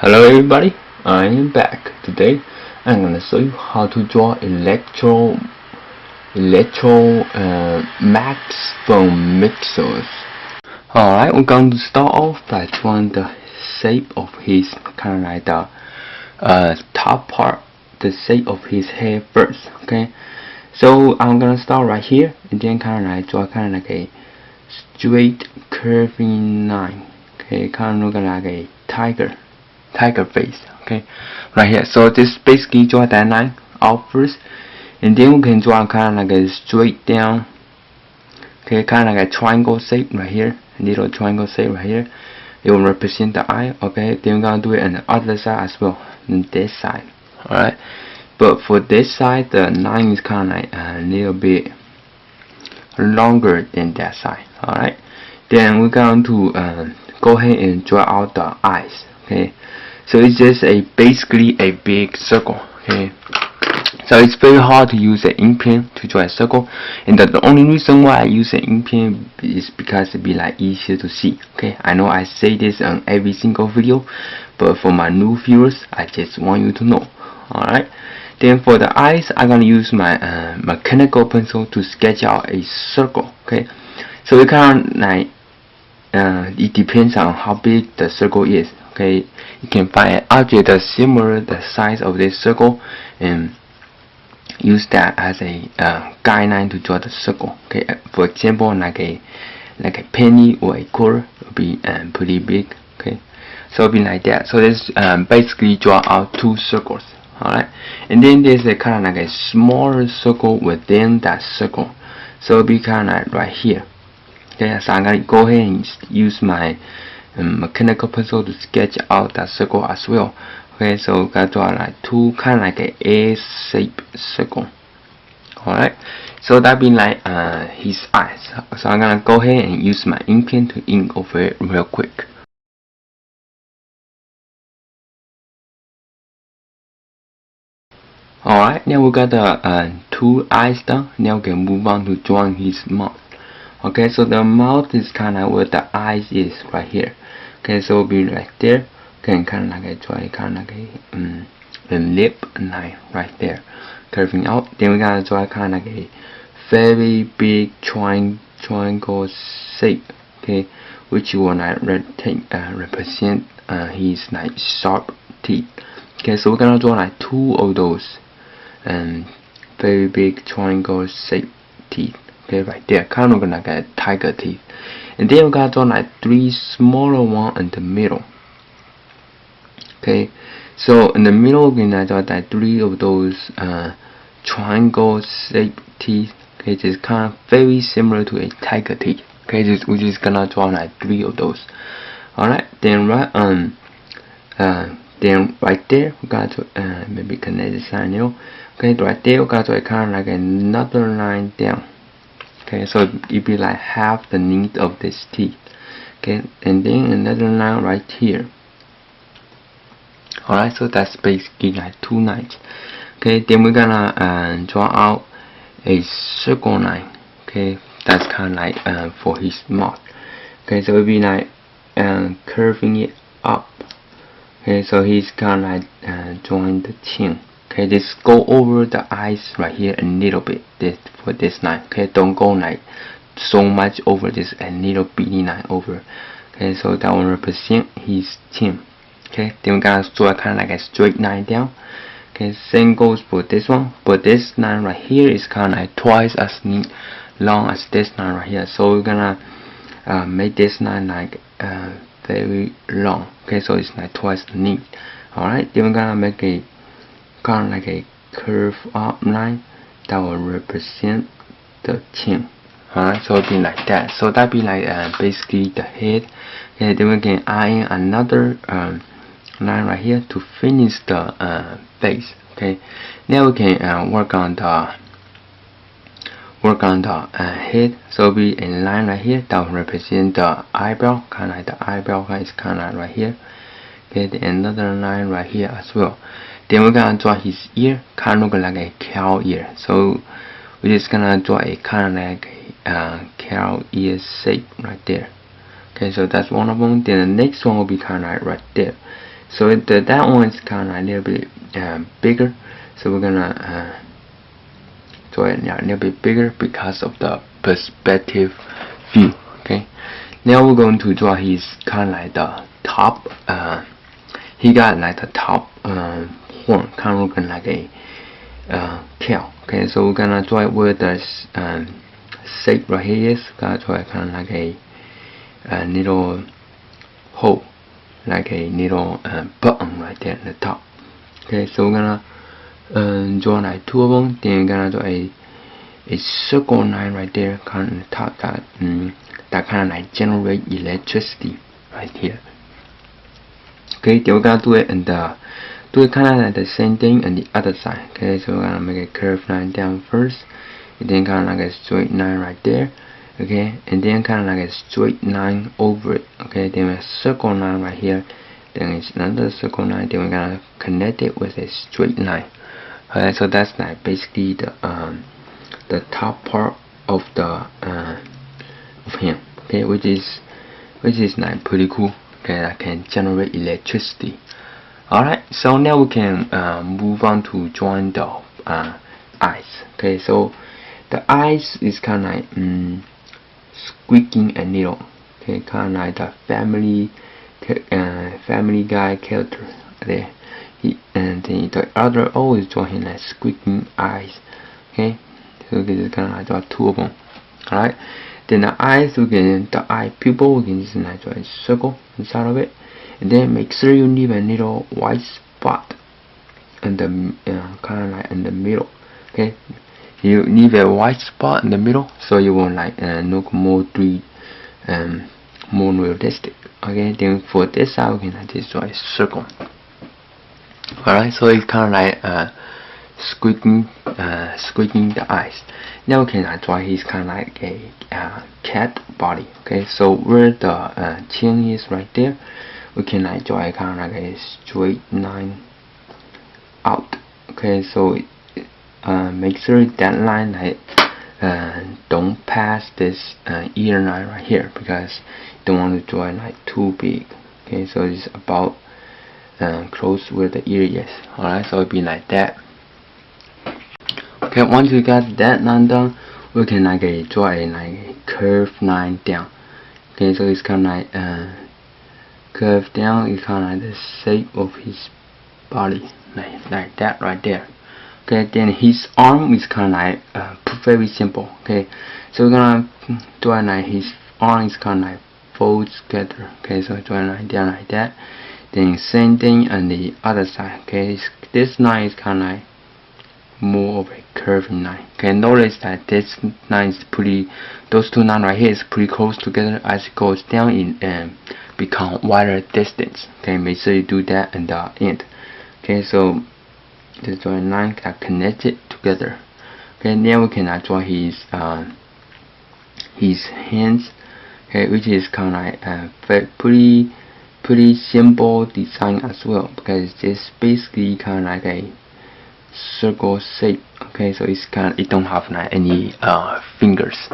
Hello everybody, I am back. Today I'm gonna show you how to draw Max from Mixels. Alright, we're going to start off by drawing the shape of his kind of like the top part, the shape of his head first. Okay, so I'm gonna start right here and then kind of like draw kind of like a straight curving line. Okay, kind of looking like a tiger face. Okay, right here. So this basically draw that line out first, and then we can draw kind of like a straight down. Okay, kind of like a triangle shape right here, a little triangle shape right here. It will represent the eye. Okay, then we're gonna do it on the other side as well, on this side. Alright, but for this side, the line is kind of like a little bit longer than that side. Alright, then we're going to go ahead and draw out the eyes. Okay, so it's just basically a big circle. Okay, so it's very hard to use an ink pen to draw a circle, and the only reason why I use an ink pen is because it'd be like easier to see. Okay, I know I say this on every single video, but for my new viewers, I just want you to know. Alright, then for the eyes, I'm gonna use my mechanical pencil to sketch out a circle. Okay, so it kind of like it depends on how big the circle is. Okay, you can find an object that's similar the size of this circle and use that as a guideline to draw the circle. Okay, for example, like a penny or a quarter will be pretty big. Okay, so it'll be like that. So this basically draw out two circles. Alright, and then there's a kind of like a smaller circle within that circle. So it'll be kind of like right here. Okay, so I'm gonna go ahead and use my mechanical pencil to sketch out that circle as well. Okay, so gotta draw like two kind of like a A-shaped circle. Alright, so that be like his eyes. So I'm gonna go ahead and use my ink pen to ink over it real quick. Alright, now we got the two eyes done. Now we can move on to drawing his mouth. Okay, so the mouth is kind of where the eyes is right here. Okay, so it'll be right there. Okay, kind of like a draw kind of like a lip line right there, curving out. Then we're gonna draw kind of like a very big triangle shape. Okay, which will like represent his like sharp teeth. Okay, so we're gonna draw like two of those very big triangle shape teeth. Okay, right there, kind of like a tiger teeth. And then we gotta draw like three smaller ones in the middle. Okay, so in the middle we're gonna draw like three of those triangle shaped teeth. Okay, just kind of very similar to a tiger teeth. Okay, we're just gonna draw like three of those. Alright, then right there we got to maybe connect this line now. Okay, right there we got to kind of like another line down. Okay, so it be like half the length of this teeth. Okay, and then another line right here. Alright, so that's basically like two lines. Okay, then we're gonna draw out a circle line. Okay, that's kind of like for his mouth. Okay, so it'll be like curving it up. Okay, so he's kind of like drawing the chin. Okay, just go over the eyes right here a little bit for this line. Okay, don't go like so much over this, a little bitty line over. Okay, so that will represent his chin. Okay, then we're gonna draw kind of like a straight line down. Okay, same goes for this one, but this line right here is kind of like twice as long as this line right here. So we're gonna make this line like very long. Okay, so it's like twice the length. Alright, then we're gonna make a kind of like a curve up line that will represent the chin. Alright, so it'll be like that. So that'll be like basically the head. Okay, then we can add in another line right here to finish the face. Okay, now we can work on the head. So it'll be a line right here that will represent the eyebrow, kind of like the eyebrow is kind of right here. Okay, then another line right here as well. Then we're gonna draw his ear, kind of look like a cow ear. So we're just gonna draw a kind of like a cow ear shape right there. Okay, so that's one of them. Then the next one will be kind of like right there. So that one is kind of a little bit bigger. So we're gonna draw it a little bit bigger because of the perspective view. Okay. Now we're going to draw his kind of like the top. He got like the top horn, kind of looking like a tail. Okay, so we're gonna draw it where the shape right here is. Gonna draw it kind of like a little hole, like a little button right there at the top. Okay, so we're gonna draw like two of them. Then we're gonna draw a circle line right there, kind of the top that kind of like generate electricity right here. Okay, then we're gonna do it and do it kind of like the same thing on the other side. Okay, so we're gonna make a curved line down first, and then kind of like a straight line right there. Okay, and then kind of like a straight line over it. Okay, then a circle line right here. Then it's another circle line. Then we're gonna connect it with a straight line. Alright, so that's like basically the top part of the of him. Okay, which is like pretty cool. Okay, that can generate electricity. Alright, so now we can move on to drawing the eyes. Okay, so the eyes is kind of like squeaking a little. Okay, kind of like the Family Guy character there. And then the other always draw him like squeaking eyes. Okay, so this is kind of like draw two of them. Alright, then the eyes, the eye pupil, we can just like draw a circle inside of it, and then make sure you leave a little white spot in the kind of like in the middle. Okay, you leave a white spot in the middle so you won't like look more more realistic. Okay, then for this side we can like just draw a circle. Alright, so it's kind of like squeaking the eyes. Now we can draw his kind of like a cat body. Okay, so where the chin is right there, we can like draw a kind of like a straight line out. Okay, so make sure that line like don't pass this ear line right here, because you don't want to draw it like too big. Okay, so it's about close where the ear is. Alright, so it'll be like that. Okay, once we got that line done, we can like draw a curved line down. Okay, so it's kind of like curved down. It's kind of like the shape of his body, like that right there. Okay, then his arm is kind of like very simple. Okay, so we're gonna draw like his arm is kind of like fold together. Okay, so draw a line down like that. Then same thing on the other side. Okay, this line is kind of like more of a curved line. Okay, notice that this line is those two lines right here is pretty close together. As it goes down, it become wider distance. Okay, make sure you do that in the end. Okay, so just draw a line that connects it together. Okay, now we can draw his hands. Okay, which is kind of like pretty simple design as well, because it's basically kind of like a circle shape. Okay, so it don't have like any fingers.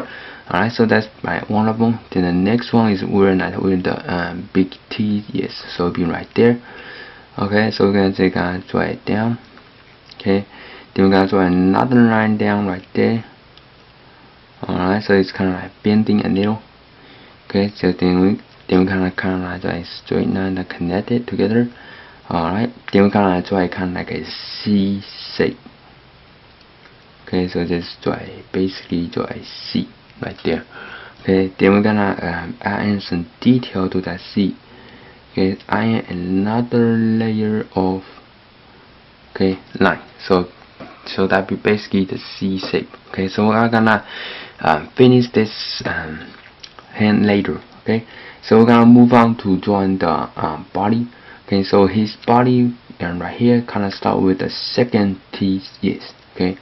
Alright, so that's like one of them. Then the next one is where the big T is, so it'll be right there. Okay, so we're gonna draw it down. Okay, then we're gonna draw another line down right there. Alright, so it's kind of like bending a little. Okay, so then we kind of like draw a straight line that connect it together. Alright, then we kind of draw like a C shape. Okay, so just basically draw a C right there. Okay, then we're gonna add in some detail to that C. Okay, add another layer of line. So that be basically the C shape. Okay, so we're gonna finish this hand later. Okay, so we're gonna move on to drawing the body. Okay, so his body right here kind of start with the second teeth. Yes. Okay,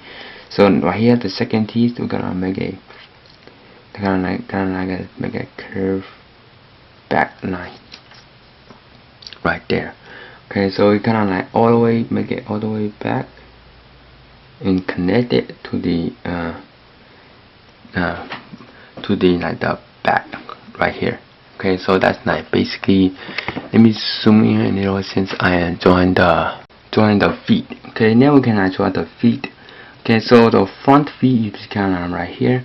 so right here the second teeth, we're gonna make a make a curve back line right there. Okay, so we kind of like make it all the way back and connect it to the like the back right here. Okay. Okay, so that's like basically. Let me zoom in a little since I am drawing the feet. Okay, now we can draw the feet. Okay, so the front feet is kind of right here.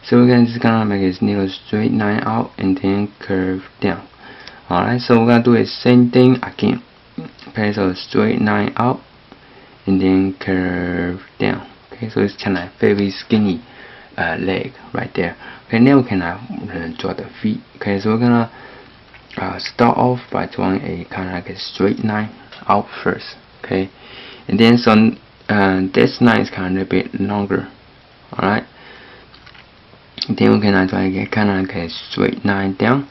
So we're gonna just gonna make a little straight line out and then curve down. Alright, so we're gonna do the same thing again. Okay, so straight line out and then curve down. Okay, so it's kind of very skinny leg right there. Okay, now we can draw the feet. Okay, so we're gonna start off by drawing a kind of like a straight line out first. Okay, and then this line is kind of a bit longer. Alright, then we can draw again kind of like a straight line down.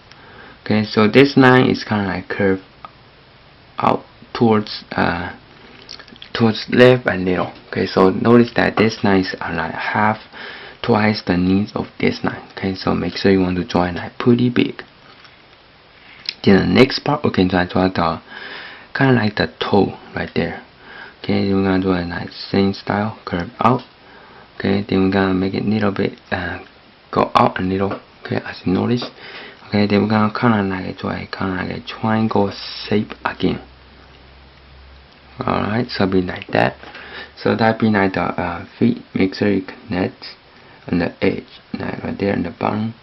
Okay, so this line is kind of like curved out towards left a little. Okay, so notice that this lines are like twice the length of this line. Okay, so make sure you want to draw it like pretty big. Then the next part we can draw the kind of like the toe right there. Okay, then we're gonna do it like same style, curve out. Okay, then we're gonna make it a little bit go out a little. Okay, as you notice. Okay, then we're gonna kind of like draw a kind of like a triangle shape again. Alright, so be like that. So that be like the feet. Make sure you connect on the edge, like right there in the bottom.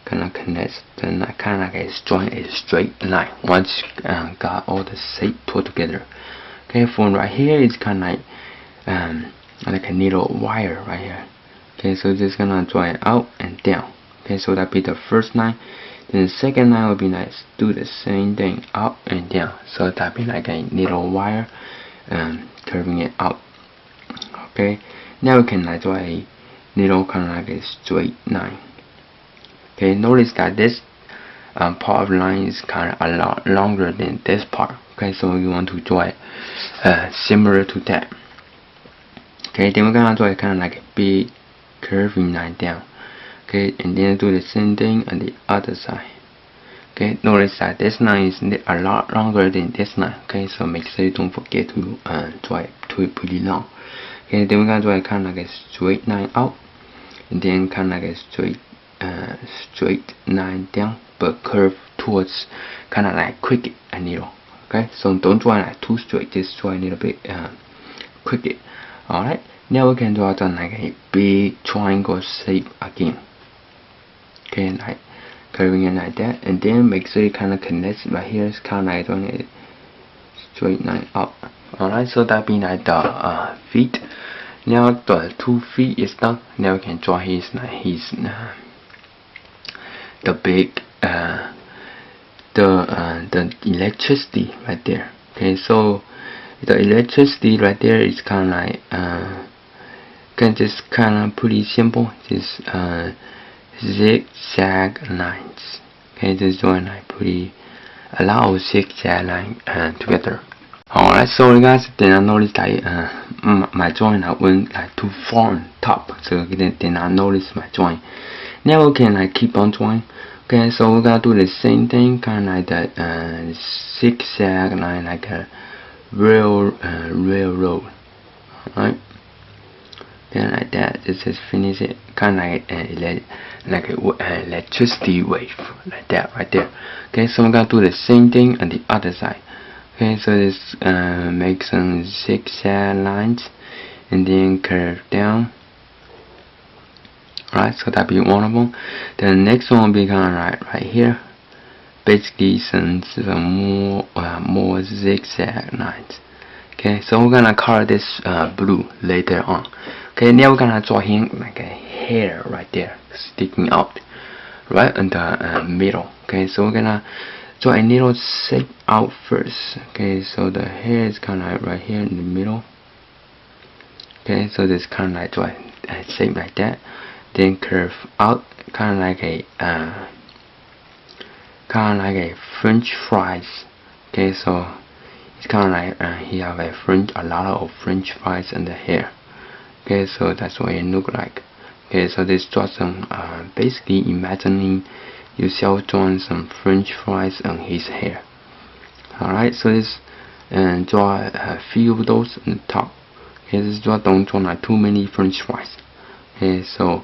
Kind of connects, then kind of like drawing a straight line. Once you got all the shape put together. Okay, from right here it's kind of like a little wire right here. Okay, so just gonna draw it out and down. Okay, so that be the first line. Then the second line will be like do the same thing up and down. So that be like a little wire curving it out. Okay, now we can draw a little kind of like a straight line. Okay, notice that this part of the line is kind of a lot longer than this part. Okay, so you want to draw it similar to that. Okay, then we're gonna draw it kind of like a big curving line down. Okay, and then do the same thing on the other side. Okay, notice that this line is a lot longer than this line. Okay, so make sure you don't forget to draw it pretty long. Okay, then we're gonna draw it kind of like a straight line out, and then kind of like a straight line down, but curve towards kind of like cricket a little. Okay, so don't draw it like too straight, just draw a little bit cricket. Alright, now we can draw down like a big triangle shape again. Okay, like curving it like that, and then make sure it kind of connects right here. It's kind of like drawing a straight line up. Alright, so that being like the feet. Now the 2 feet is done. Now we can draw his the big the electricity right there. Okay, so the electricity right there is kind of like just kind of pretty simple. Just zigzag lines. Okay, just drawing like a lot of zigzag lines together. Alright, so guys, then I noticed that my drawing went like too far on top, so then I noticed my drawing. Now we can like keep on drawing. Okay, so we're gonna do the same thing, kind of like that zigzag line, like a railroad. Alright, then like that, just finish it, kind of like a electricity wave, like that right there. Okay, so we're gonna do the same thing on the other side. Okay, so this make some zigzag lines and then curve down. Alright, so that be one of them. The next one will be kind of right here. Basically some more zigzag lines. Okay, so we're gonna color this blue later on. Okay, now we're gonna draw him like a hair right there sticking out right in the middle. Okay, so we're gonna draw a little shape out first. Okay, so the hair is kind of like right here in the middle. Okay, so this kind of like draw a shape like that, then curve out, kind of like a French fries. Okay, so it's kind of like he have a lot of French fries in the hair. Okay, so that's what it look like. Okay, so this draw some basically imagining yourself drawing some French fries on his hair. Alright, so this draw a few of those on the top. Okay, this don't draw like too many French fries. Okay, so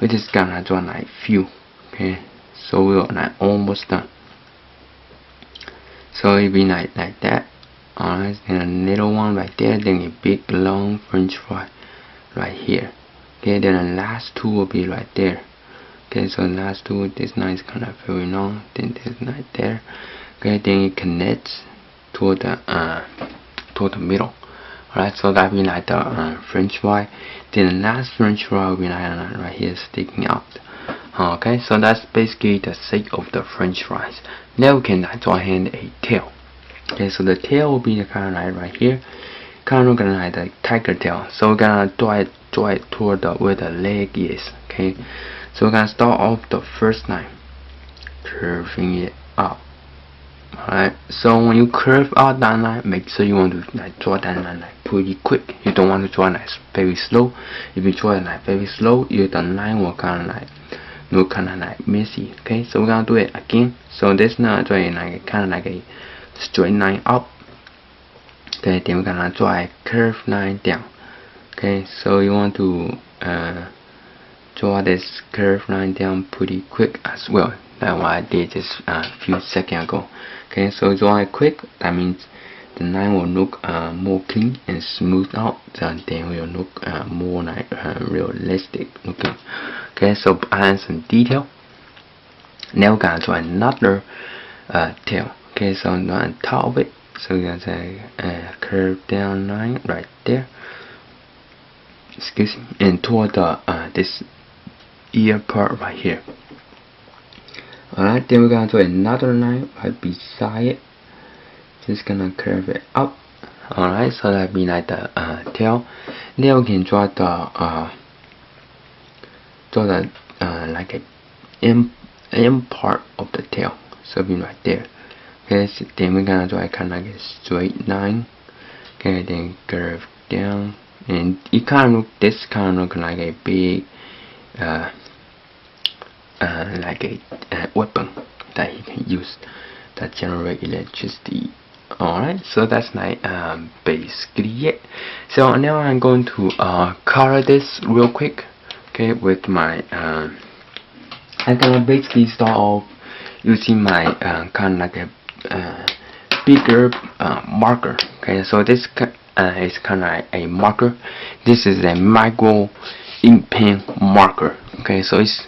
we just gonna draw like few. Okay, so we're like almost done. So it be like that. Alright, then a little one right there, then a big long French fry right here. Okay, then the last two will be right there. Okay, so the last two, this now is kind of very long, then this right there. Okay, then it connects toward the middle. Alright, so that will be like the French fry. Then the last French fry will be like right here sticking out. Okay, so that's basically the shape of the French fries. Now we can draw in a tail. Okay, so the tail will be kind of like right here, kind of like the tiger tail. So we're gonna draw it toward where the leg is. Okay, so we're gonna start off the first line, curving it up. Alright, so when you curve out that line, make sure you want to draw that line pretty quick. You don't want to draw very slow. If you draw it very slow, the line will kind of look kind of messy. Okay, so we're gonna do it again. So this now drawing kind of like a straight line up. Okay, then we're gonna draw a curved line down. Okay, so you want to draw this curved line down pretty quick as well. That's what I did just a few seconds ago. Okay, so draw it quick. That means the line will look more clean and smooth out. Then will look more like realistic looking. Okay, so add some detail. Now we're gonna draw another tail. Okay, so on top of it, so we're gonna say curve down line right there. Excuse me, and toward the this ear part right here. Alright, then we're gonna draw another line right beside it. Just gonna curve it up. Alright, so that be like the tail. Then we can draw the like a end part of the tail. So be right there. Okay, so then we're gonna draw kind of like a straight line. Okay, then curve down, and it kind of look like a big like a weapon that he can use that generate electricity. Alright, so that's like basically it. So now I'm going to color this real quick. Okay, with my I'm gonna basically start off using my kind of like a bigger marker. Okay, so this is kind of like a marker. This is a micro ink pen marker. Okay, so it's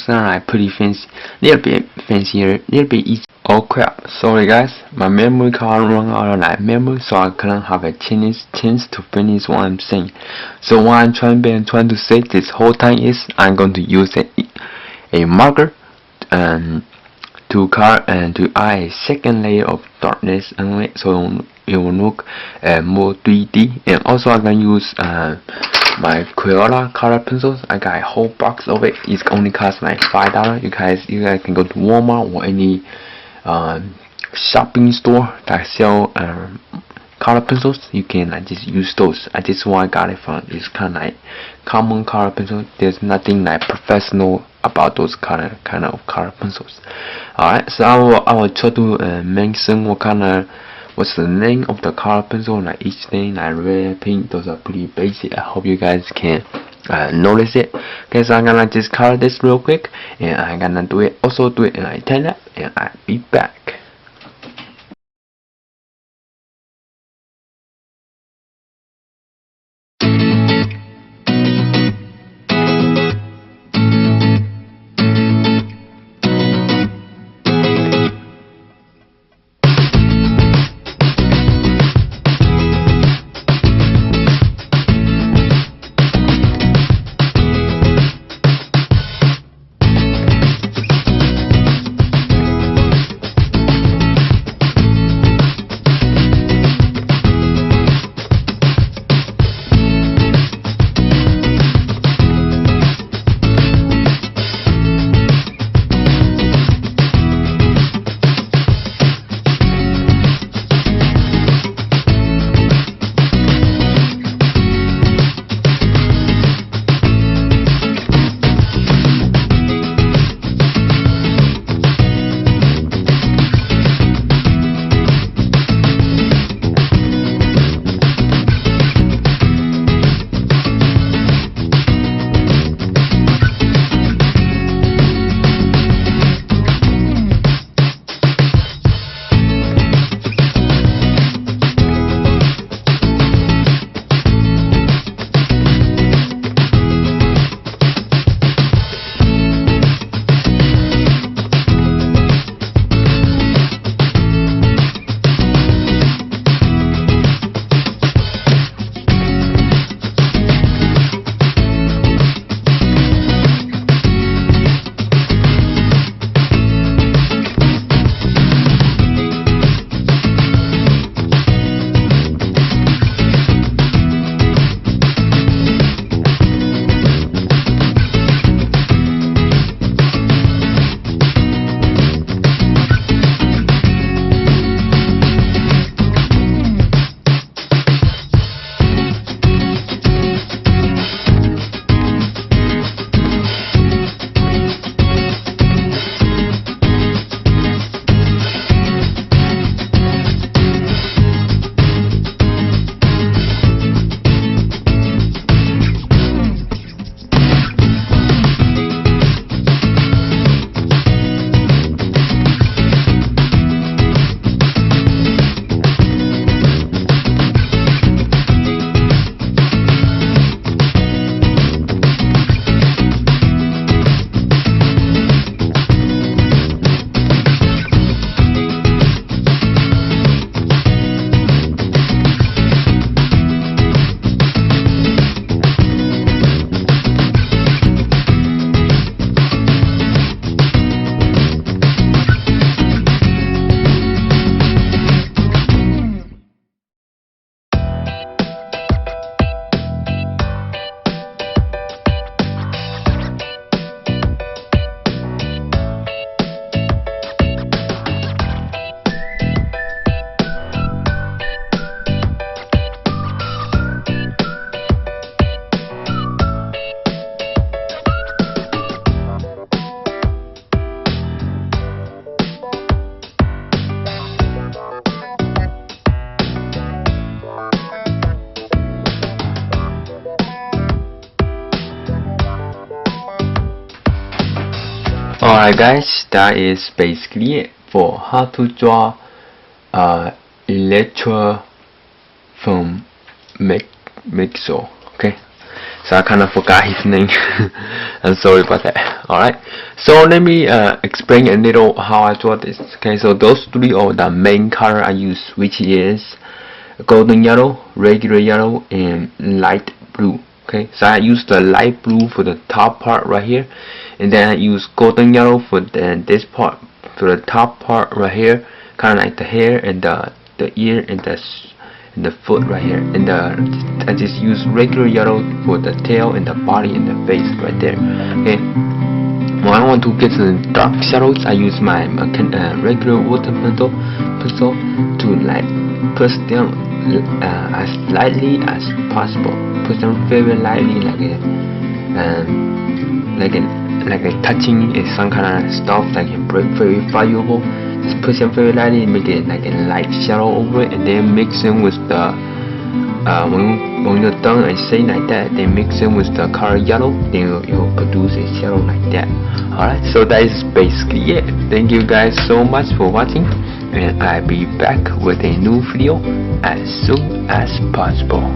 like pretty fancy, little bit fancier, little bit easy. Oh crap, sorry guys, my memory card run out of memory, so I couldn't have a chance to finish what I'm saying. So what I'm trying to say this whole time is I'm going to use a marker to color and to add a second layer of darkness on it, so it will look more 3D. And also I'm gonna use my Crayola color pencils. I got a whole box of it. It's only cost like $5. You guys can go to Walmart or any shopping store that sell color pencils. You can just use those. This one I got it from. It's kind of like common color pencil. There's nothing like professional about those kind of color pencils. Alright, so I will try to mention what's the name of the color pencil, like each thing, like red, pink. Those are pretty basic. I hope you guys can notice it. Okay, so I'm gonna just color this real quick, and I'm gonna do it in like 10 up, and I'll be back. Alright guys, that is basically it for how to draw Electroid from Mixels. Okay, so I kind of forgot his name. I'm sorry about that. Alright, so let me explain a little how I draw this. Okay, so those three are the main color I use, which is golden yellow, regular yellow, and light blue. Okay, so I use the light blue for the top part right here, and then I use golden yellow for this part, for the top part right here, kind of like the hair and the ear and the foot right here, and I just use regular yellow for the tail and the body and the face right there. Okay, when I want to get some dark shadows, I use my regular water pencil to like push them as lightly as possible. Push them very lightly, like a touching is some kind of stuff like very valuable. Just push them very lightly and make it like a light shadow over it, and then mix them with the when you're done and say like that, then mix them with the color yellow, then you'll produce a shadow like that. Alright, so that is basically it. Thank you guys so much for watching, and I'll be back with a new video as soon as possible.